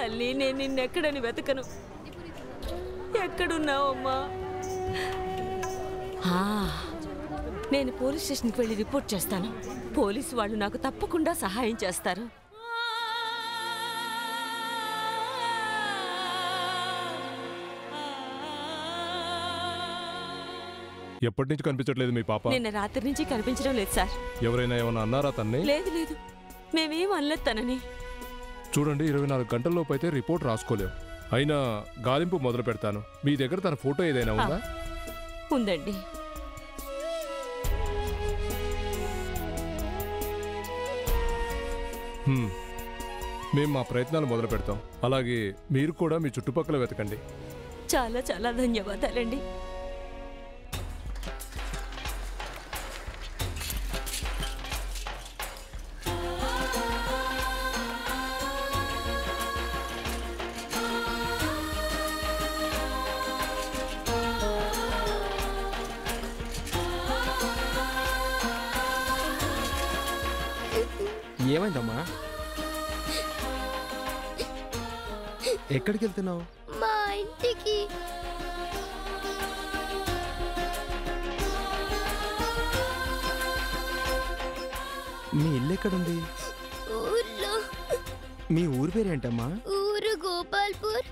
తల్లి, నేను నిన్నెక్కడని వెతకను. ఎక్కడున్నావమ్మా? నేను పోలీస్ స్టేషన్కి వెళ్ళి రిపోర్ట్ చేస్తాను. పోలీసు వాళ్ళు నాకు తప్పకుండా సహాయం చేస్తారు. ఎప్పటి నుంచి కనిపించట్లేదు మీ పాప? నిన్న రాత్రి నుంచి కనిపించడం లేదు సార్. ఎవరైనా ఏమన్నా అన్నారా తన్ని? లేదు లేదు, మేమేం అనలేదు తనని. చూడండి, 24 గంటల్లోపు అయితే రిపోర్ట్ రాసుకోలేవు. అయినా గాలింపు మొదలు పెడతాను. మీ దగ్గర తన ఫోటో ఏదైనా ఉందా? ఉందండి. మేము మా ప్రయత్నాలు మొదలు పెడతాం. అలాగే మీరు కూడా మీ చుట్టుపక్కల వెతకండి. చాలా చాలా ధన్యవాదాలండి. ఏమైందమ్మా? ఎక్కడికి వెళ్తున్నావు? మా ఇంటికి. మీ ఇల్లు ఎక్కడుంది? ఊర్లో. మీ ఊరి పేరేంటమ్మా? ఊరు గోపాల్పూర్,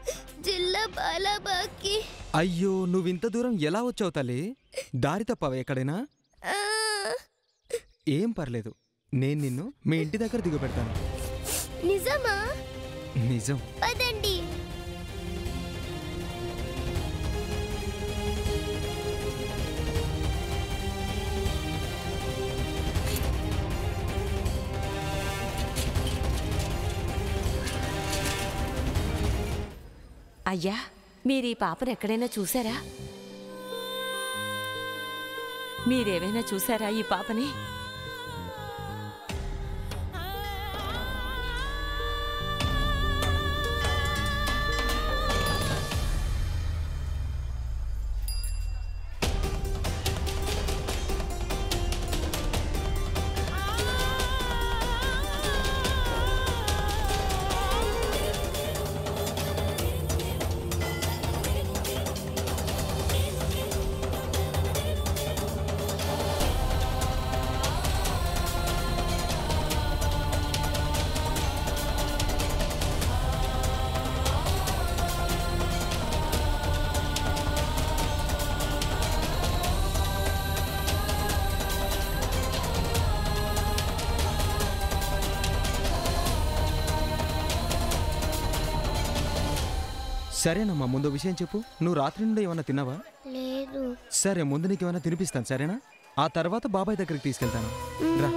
జిల్లా బాలాబాగ్కి. అయ్యో, నువ్వింత దూరం ఎలా వచ్చావు తల్లి? దారి తప్పవా ఎక్కడైనా? ఏం పర్లేదు, నేను నిన్ను మీ ఇంటి దగ్గర దిగబెడతాను. నిజమా? నిజం. పదండి. అయ్యా, మీరు ఈ పాపను ఎక్కడైనా చూసారా? మీరేమైనా చూసారా ఈ పాపని? సరేనమ్మా, ముందు విషయం చెప్పు. నువ్వు రాత్రి నుండి ఏమన్నా తిన్నావా? లేదు. సరే, ముందు నీకు ఏమైనా తినిపిస్తాను, సరేనా? ఆ తర్వాత బాబాయ్ దగ్గరికి తీసుకెళ్తాను. రా.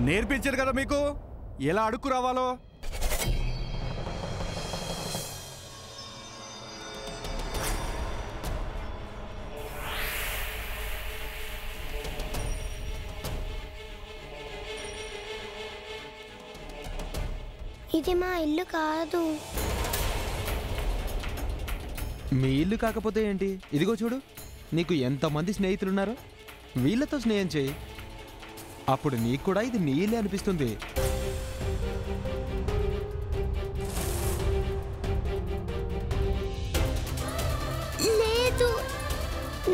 నేర్పించారు కదా మీకు ఎలా అడుక్కు రావాలో. ఇది మా ఇల్లు కాదు. మీ ఇల్లు కాకపోతే ఏంటి? ఇదిగో చూడు, నీకు ఎంతమంది స్నేహితులున్నారో వీళ్ళతో స్నేహం చేయి. అప్పుడు నీకు కూడా ఇది నీ ఇల్లే అనిపిస్తుంది. లేదు,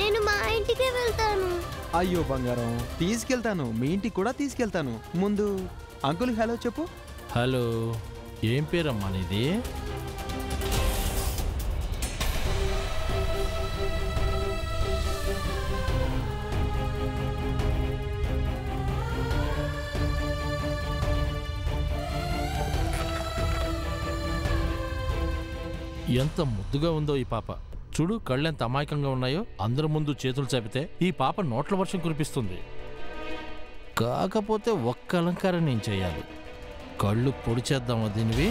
నేను మా ఇంటికే వెళ్తాను. అయ్యో బంగారం, తీసుకెళ్తాను, మీ ఇంటికి కూడా తీసుకెళ్తాను. ముందు అంకుల్ హలో చెప్పు. హలో, ఏం పేరమ్మా నీది? ఎంత ముద్దుగా ఉందో ఈ పాప. చూడు, కళ్ళెంత అమాయకంగా ఉన్నాయో. అందరి ముందు చేతులు చాపితే ఈ పాప నోట్ల వర్షం కురిపిస్తుంది. కాకపోతే ఒక్క అలంకారం నేను చేయాలి. కళ్ళు పొడి చేద్దామా దీనివి?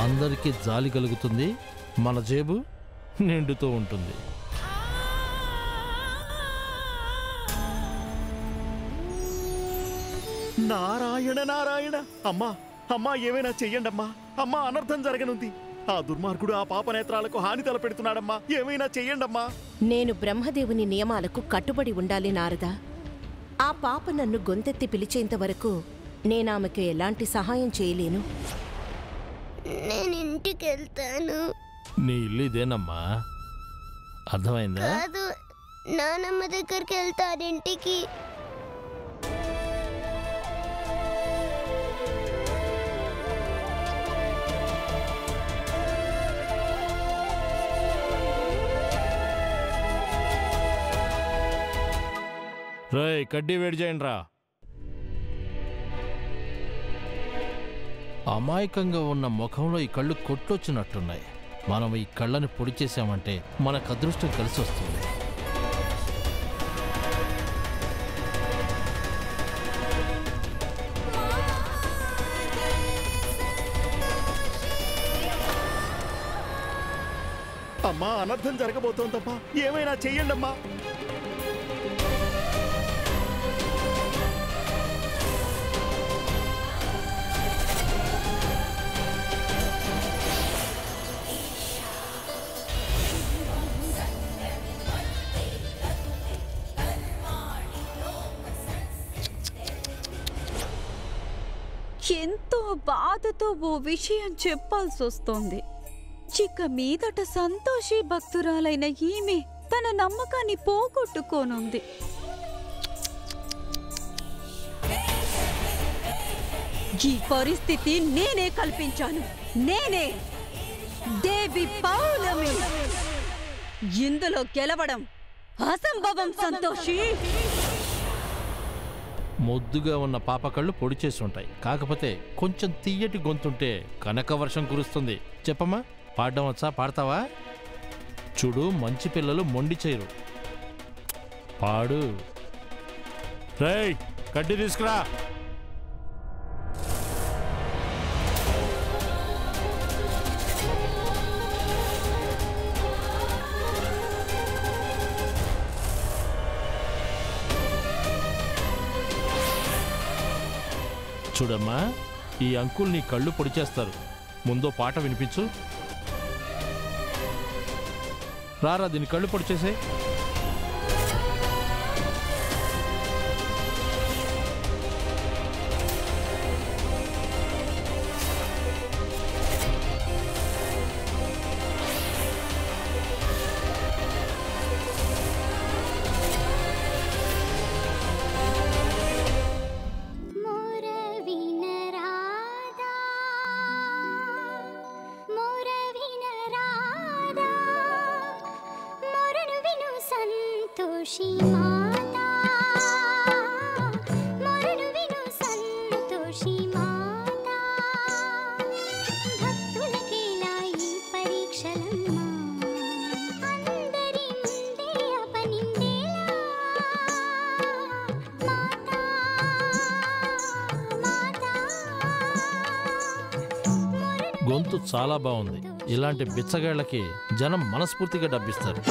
అందరికీ జాలి కలుగుతుంది, మన జేబు నిండుతూ ఉంటుంది. నారాయణ నారాయణ. అమ్మా అమ్మా, ఏమైనా చెయ్యండి అమ్మా. అమ్మా, అనర్థం జరగనుంది. ఆ దుర్మార్గుడు ఆ పాప నేత్రాలకు హాని తలపెడుతున్నాడమ్మా. ఏమైనా చెయ్యండమ్మా. నేను బ్రహ్మదేవుని నియమాలకు కట్టుబడి ఉండాలి నారదా. ఆ పాప నన్ను గొంతెత్తి పిలిచేంత వరకు నేనామెకు ఎలాంటి సహాయం చేయలేను. నేను ఇంటికి వెళ్తాను. నీ ఇల్లు ఇదేనమ్మా, అర్థమైందా? కాదు, నానమ్మ దగ్గరికి వెళ్తాను ఇంటికి. రేయ్, కడ్డీ వేడి చేయండి రా. అమాయకంగా ఉన్న ముఖంలో ఈ కళ్ళు కొట్టొచ్చినట్టున్నాయి. మనం ఈ కళ్ళని పొడి చేసామంటే మనకు అదృష్టం కలిసి వస్తుంది. అమ్మా, అనర్థం జరగబోతోందమ్మా. ఏమైనా చెయ్యండమ్మా. ఎంతో బాధతో ఓ విషయం చెప్పాల్సి వస్తోంది. ఇక మీదట సంతోషి భక్తురాలైన ఈమె తన నమ్మకాన్ని పోగొట్టుకోనుంది. ఈ పరిస్థితి నేనే కల్పించాను. నేనే దేవి పౌర్ణమి. ఇందులో గెలవడం అసంభవం సంతోషి. ముద్దుగా ఉన్న పాప కళ్ళు పొడి చేసి ఉంటాయి. కాకపోతే కొంచెం తీయటి గొంతుంటే కనక వర్షం కురుస్తుంది. చెప్పమ్మా, పాడడం వచ్చా? పాడతావా? చూడు, మంచి పిల్లలు మొండి చేయరు. పాడు. రేయ్, కడ్డీ తీసుకురా. చూడమ్మా, ఈ అంకుల్ నీ కళ్ళు పొడి చేస్తారు. ముందో పాట వినిపించు. రారా, దీని కళ్ళు పొడి చేసే. భక్తులకేలా ఈ పరీక్షలమ్మా. అందరి ముందే గొంతు చాలా బాగుంది. ఇలాంటి బిచ్చగాళ్ళకి జనం మనస్ఫూర్తిగా డబ్బిస్తారు.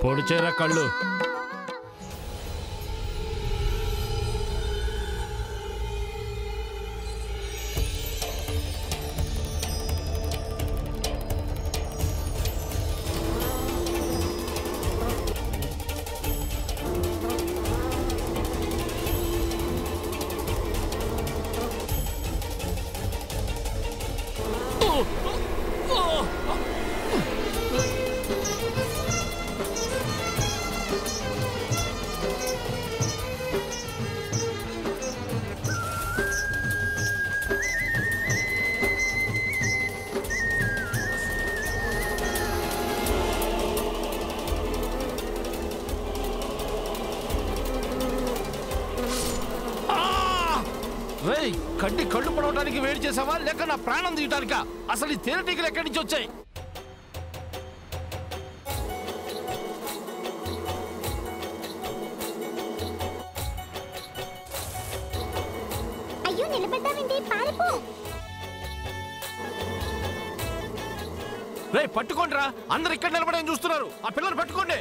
పొడిచేరా కళ్ళు. రేయ్, కడ్డి కళ్ళు పడవడానికి వేడి చేసావా లేక నా ప్రాణం తీయటానికా? అసలు ఈ తేనెటీగలు ఎక్కడి నుంచి వచ్చాయి? అయ్యో నిలబడ్డావండి, పారిపో. రేయ్, పట్టుకోండిరా. అందరు ఇక్కడ నిలబడని చూస్తున్నారు. ఆ పిల్లలు పట్టుకోండి.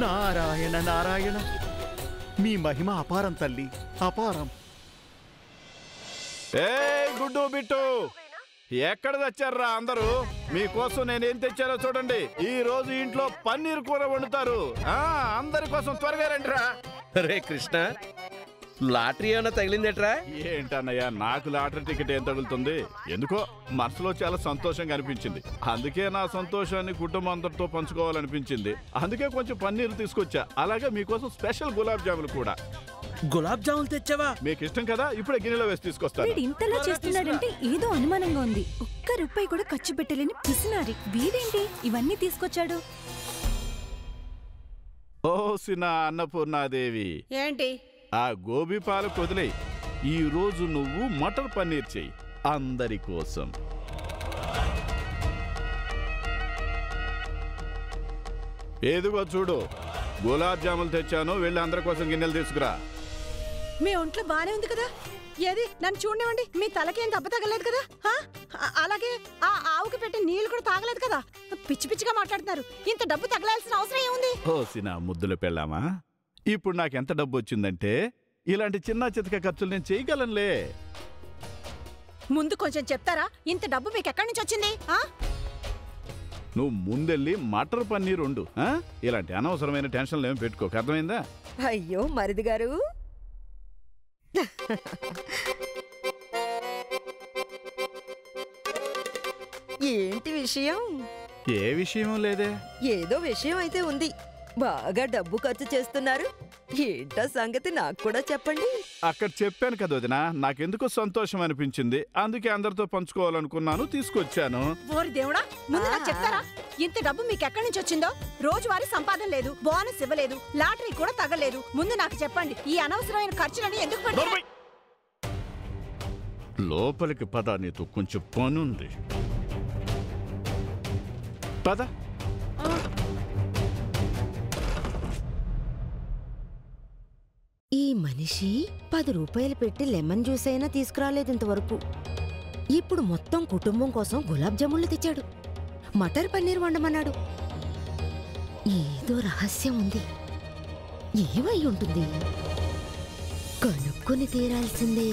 నారాయణ నారాయణ, మీ మహిమ అపారం తల్లి, అపారం. ఏ గుడ్డు బిట్టు, ఎక్కడ తెచ్చారా అందరూ? మీకోసం నేనేం తెచ్చారో చూడండి. ఈ రోజు ఇంట్లో పన్నీర్ కూర వండుతారు. అందరి కోసం త్వరగా రండిరా. రే కృష్ణ, లాటరీ ఏమైనా తగిలిందేట్రా? ఏంటన్నయ్యా, నాకు లాటరీ టికెట్ ఏం తగులుతుంది? ఎందుకో మనసులో చాలా సంతోషంగా అనిపించింది. అందుకే నా సంతోషాన్ని కుటుంబం అందరితో పంచుకోవాలనిపించింది. అందుకే కొంచెం పన్నీర్ తీసుకొచ్చా. అలాగే మీకోసం స్పెషల్ గులాబ్ జాములు కూడా. గులాబ్ జాములు తెచ్చావా? మీకు ఇష్టం కదా, ఇప్పుడే గిన్నెలో వేసి తీసుకొస్తాను. వీడు ఇంతలా చేస్తున్నాడంటే ఏదో అనుమానంగా ఉంది. ఒక్క రూపాయి కూడా ఖర్చు పెట్టలేని పిసినారి వీడేంటి ఇవన్నీ తీసుకొచ్చాడు? ఓ సినా అన్నపూర్ణాదేవి, ఏంటి? ఆ గోబీ పాలు కొదిలే. ఈ రోజు నువ్వు మటర్ పన్నీర్ చెయ్యి అందరి కోసం. ఏదిగో చూడు, గులాబ్ జాములు తెచ్చాను. వెళ్ళి అందరి కోసం గిన్నెలు తీసుకురా. మీ ఒంట్లో బానే ఉంది కదా? ఏది నన్ను చూడనివ్వండి. మీ తలకేం దెబ్బ తగలేదు కదా? అలాగే ఆ ఆవుకి పెట్టి నీళ్లు కూడా తాగలేదు కదా? పిచ్చి పిచ్చిగా మాట్లాడుతున్నారు. ఇంత డబ్బు తగలాల్సిన అవసరం ఏముంది? ఓ సినా ముద్దులు పెళ్ళామా, ఇప్పుడు నాకెంత డబ్బు వచ్చిందంటే ఇలాంటి చిన్న చితక ఖర్చులు నేను చేయగలనులే. ముందు కొంచెం చెప్తారా? ఇంత డబ్బు మీకు ఎక్కడి నుంచి వచ్చింది? నువ్వు ముందెళ్ళి మటర్ పన్నీర్ వండు. ఇలాంటి అనవసరమైన టెన్షన్లు ఏమి పెట్టుకోక, అర్థమైందా? అయ్యో మరిది గారు, ఏంటి విషయం? ఏ విషయం లేదే. ఏదో విషయం అయితే ఉంది. బాగా డబ్బు ఖర్చు చేస్తున్నారు. ఏంటో సంగతి నాకు కూడా చెప్పండి. అక్కడ చెప్పాను కదా వదినా, నాకెందుకో సంతోషం అనిపించింది, అందుకే అందరితో పంచుకోవాలనుకున్నాను, తీసుకొచ్చాను. ఓరి దేవుడా, ముందు నాకు చెప్తారా? ఇంత డబ్బు మీకు ఎక్కడి నుంచి వచ్చిందో? రోజువారీ సంపాదన లేదు, బోనస్ ఇవ్వలేదు, లాటరీ కూడా తగ్గలేదు. ముందు నాకు చెప్పండి, ఈ అనవసరమైన ఖర్చులని ఎందుకు పెడతారు? లోపలికి పద, నీతో కొంచెం పనుంది. పద. ఈ మనిషి 10 రూపాయలు పెట్టి లెమన్ జ్యూస్ అయినా తీసుకురాలేదు ఇంతవరకు. ఇప్పుడు మొత్తం కుటుంబం కోసం గులాబ్ జామున్లు తెచ్చాడు. మటర్ పన్నీర్ వండమన్నాడు. ఏదో రహస్యం ఉంది. ఏమై ఉంటుంది? కనుక్కొని తీరాల్సిందే.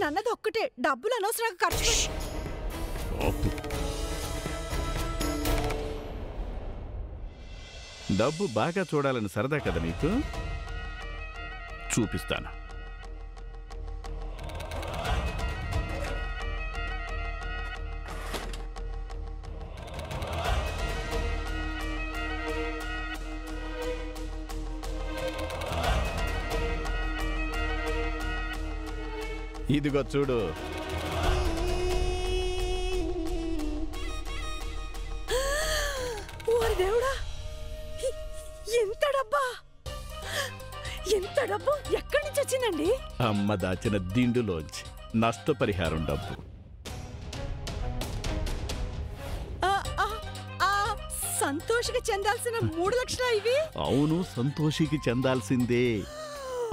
అన్నది ఒక్కటే, డబ్బులు అనవసరంగా ఖర్చు. డబ్బు బాగా చూడాలని సరదా కదా నీకు? చూపిస్తాను. ఇదిగో చూడు. దేవుడా, ఎంత డబ్బా! ఎంత డబ్బు ఎక్కడి నుంచి వచ్చిందండి? అమ్మ దాచిన దిండులోంచి నష్టపరిహారం డబ్బు. సంతోషికి చెందాల్సిన 3 లక్షలు ఇవి? అవును, సంతోషికి చెందాల్సిందే.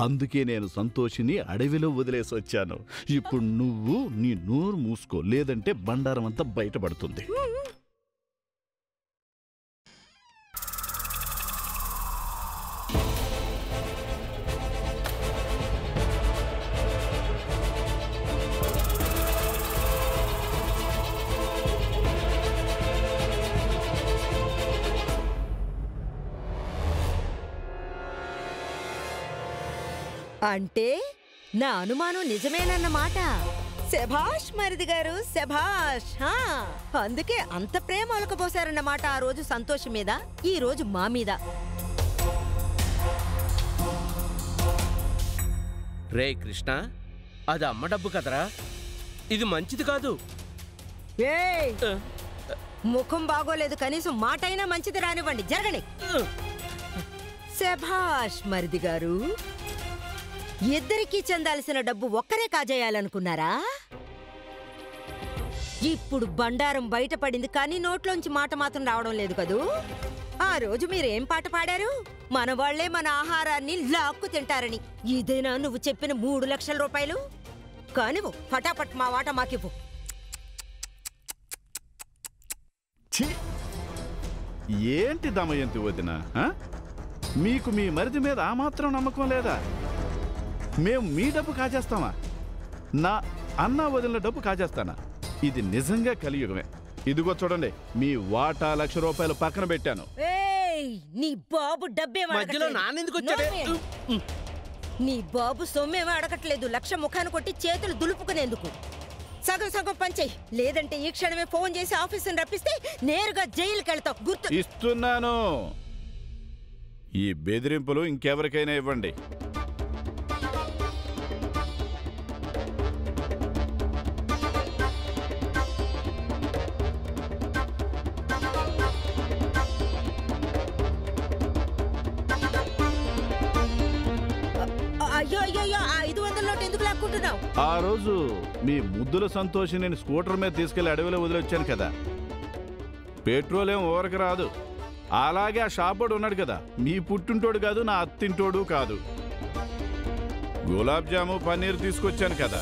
అందుకే నేను సంతోషిని అడవిలో వదిలేసి వచ్చాను. ఇప్పుడు నువ్వు నీ నోరు మూసుకో, లేదంటే బండారం అంతా బయటపడుతుంది. అంటే నా అనుమానం నిజమేనన్నమాట. శభాష్ మరిది గారు, శభాష్. అందుకే అంత ప్రేమ ఒలకపోసారన్నమాట ఆ రోజు సంతోషం మీద, ఈ రోజు మా మీద. రే కృష్ణ, అది అమ్మ డబ్బు కదరా, ఇది మంచిది కాదు. ఏయ్, ముఖం బాగోలేదు, కనీసం మాటైనా మంచిది రానివ్వండి. జరగని. శభాష్ మరిది గారు, ఇద్దరికీ చెందాల్సిన డబ్బు ఒక్కరే కాజేయాలనుకున్నారా? ఇప్పుడు బండారం బయటపడింది, కానీ నోట్లోంచి మాట మాత్రం రావడం లేదు కదూ. ఆ రోజు మీరేం పాట పాడారు? మన వాళ్లే మన ఆహారాన్ని లాక్కు తింటారని. ఇదేనా నువ్వు చెప్పిన 3 లక్షల రూపాయలు? కానివ్వు, ఫటాఫట్ మా వాట మాకివ్వు. ఏంటి దమయంతి వదిన? మీకు మీ మరిది మీద ఆ మాత్రం నమ్మకం లేదా? మేము మీ డబ్బు కాజేస్తామా? నా అన్న వదిలిన డబ్బు కాజేస్తానా? ఇది నిజంగా కలియుగమే. ఇదిగో చూడండి, మీ వాటా ₹1,00,000 పక్కన పెట్టాను. నీ బాబు డబ్బే మధ్యలో నాన్నెందుకు వచ్చాడే? నీ బాబు సొమ్మేమో అడగట్లేదు, 1,00,000 ముఖాన్ని కొట్టి చేతులు దులుపుకునేందుకు. సగం సగం పంచేయి, లేదంటే ఈ క్షణమే ఫోన్ చేసి ఆఫీసుని రప్పిస్తే నేరుగా జైలుకి వెళ్తావు. గుర్తు ఇస్తున్నాను. ఈ బెదిరింపులు ఇంకెవరికైనా ఇవ్వండి. అయ్యో అయ్యో, 500 నోట్ ఎందుకు లాక్కుంటున్నావు? ఆ రోజు మీ ముద్దుల సంతోషి నేను స్కూటర్ మీద తీసుకెళ్లి అడవిలో వదిలొచ్చాను కదా, పెట్రోల్ ఏం ఓవరకు రాదు. అలాగే ఆ షాపోడు ఉన్నాడు కదా, మీ పుట్టింటోడు కాదు, నా అత్తింటోడు కాదు. గులాబ్ జాము పన్నీర్ తీసుకొచ్చాను కదా,